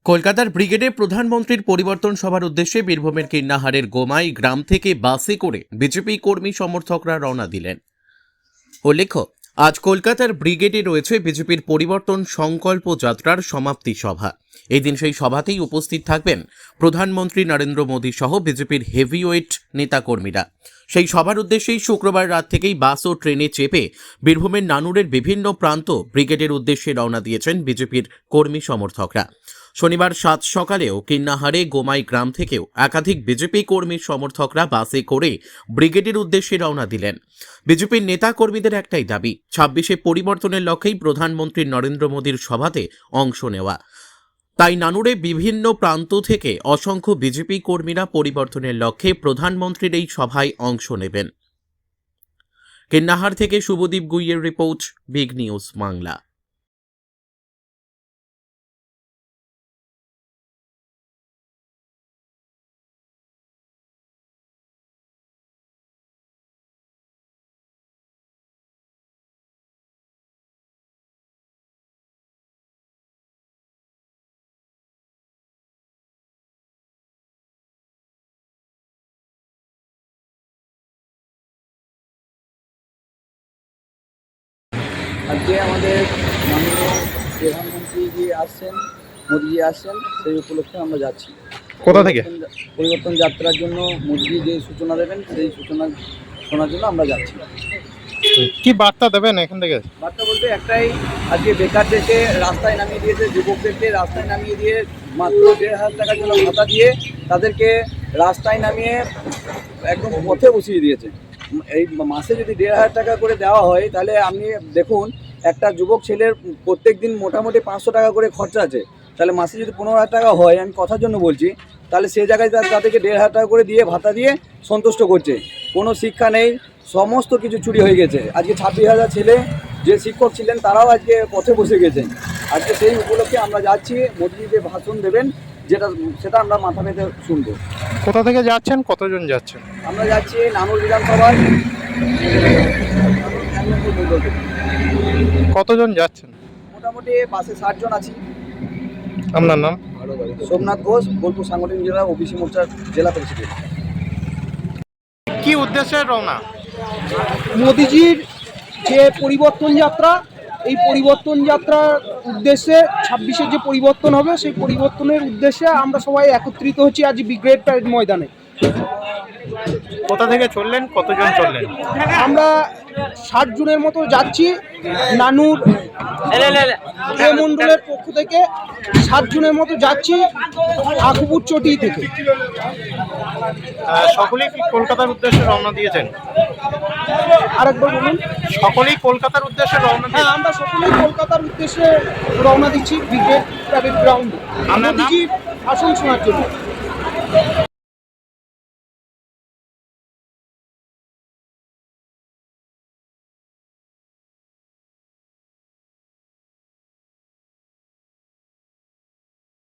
কলকাতার ব্রিগেডে প্রধানমন্ত্রীর পরিবর্তন সভার উদ্দেশ্যে বীরভূমের কিন্নাহারের গোমাই গ্রাম থেকে বাসে করে বিজেপি কর্মী সমর্থকরা রওনা দিলেন। উল্লেখ্য, আজ কলকাতার ব্রিগেডে রয়েছে বিজেপির পরিবর্তন সংকল্প যাত্রার সমাপ্তি সভা। এই দিন সেই সভাতেই উপস্থিত থাকবেন প্রধানমন্ত্রী নরেন্দ্র মোদী সহ বিজেপির হেভিওয়েট নেতাকর্মীরা। সেই সভার উদ্দেশ্যেই শুক্রবার রাত থেকেই বাস ও ট্রেনে চেপে বীরভূমের নানুরের বিভিন্ন প্রান্ত ব্রিগেডের উদ্দেশ্যে রওনা দিয়েছেন বিজেপির কর্মী সমর্থকরা। শনিবার সাত সকালেও কিন্নাহারে গোমাই গ্রাম থেকেও একাধিক বিজেপি কর্মী সমর্থকরা বাসে করে ব্রিগেডের উদ্দেশ্যে রওনা দিলেন। বিজেপির নেতা কর্মীদের একটাই দাবি, 26-এ পরিবর্তনের লক্ষ্যেই প্রধানমন্ত্রী নরেন্দ্র মোদীর সভাতে অংশ নেওয়া। তাই নানুরে বিভিন্ন প্রান্ত থেকে অসংখ্য বিজেপি কর্মীরা পরিবর্তনের লক্ষ্যে প্রধানমন্ত্রীর এই সভায় অংশ নেবেন। কিন্নাহার থেকে শুভদীপ গুইয়ের রিপোর্ট, বিগ নিউজ বাংলা। আজকে আমাদের মাননীয় প্রধানমন্ত্রী যে আসছেন, মোদিজি আসছেন, সেই উপলক্ষে আমরা যাচ্ছি। কোথা থেকে? পরিবর্তন যাত্রার জন্য মোদিজি যে সূচনা দেবেন, সেই সূচনা শোনার জন্য আমরা যাচ্ছি। কি বার্তা দেবেন এখান থেকে? বার্তা বলতে একটাই, আজকে বেকারদেরকে রাস্তায় নামিয়ে দিয়েছে, যুবকদেরকে রাস্তায় নামিয়ে দিয়ে মাত্র 1,500 টাকার জন্য ভাতা দিয়ে তাদেরকে রাস্তায় নামিয়ে একদম পথে বসিয়ে দিয়েছে। এই মাসে যদি 1,500 টাকা করে দেওয়া হয়, তাহলে আপনি দেখুন একটা যুবক ছেলের প্রত্যেক দিন মোটামুটি 500 টাকা করে খরচা আছে। তাহলে মাসে যদি 15,000 টাকা হয়, আমি কথার জন্য বলছি, তাহলে সেই জায়গায় তাদেরকে 1,500 টাকা করে দিয়ে ভাতা দিয়ে সন্তুষ্ট করছে। কোনো শিক্ষা নেই, সমস্ত কিছু চুরি হয়ে গেছে। আজকে 26,000 ছেলে যে শিক্ষক ছিলেন তারাও আজকে পথে বসে গেছেন। আজকে সেই উপলক্ষে আমরা যাচ্ছি, মোদিজি যে ভাষণ দেবেন সেটা আমরা মাথা পেতে শুনবো। কোথা থেকে যাচ্ছেন, কতজন যাচ্ছেন? আমরা যাচ্ছি নানুর বিধানসভায়। কতজন যাচ্ছেন? মোটামুটি বাসে 60 জন আছি। আপনার নাম? সোমনাথ ঘোষ, বোলপুর সাংগঠনিক জেলা ওবিসি মোর্চার জেলা প্রেসিডেন্ট। কি উদ্দেশ্যে রওনা? মোদিজির যে পরিবর্তন যাত্রা, এই পরিবর্তন যাত্রার উদ্দেশ্যে 26-এর যে পরিবর্তন হবে, সেই পরিবর্তনের উদ্দেশ্যে আমরা সবাই একত্রিত হচ্ছি আজ ব্রিগেড প্যারেড ময়দানে। কোথা থেকে চললেন, কতজন চললেন? আমরা 60 জনের মতো যাচ্ছি। নানুর মণ্ডলের পক্ষ থেকে 60 জনের মতো যাচ্ছি আকুপুর চটি থেকে। সকলেই কি কলকাতার উদ্দেশ্যে রওনা দিয়েছেন? আরেকবার বলুন। সকলেই কলকাতার উদ্দেশ্যে রওনা হ্যাঁ, দিয়েছেন? আমরা সকলেই কলকাতার উদ্দেশ্যে রওনা দিচ্ছি ব্রিগেড প্যারেড গ্রাউন্ডে মোদিজির ভাষণ শোনার জন্য।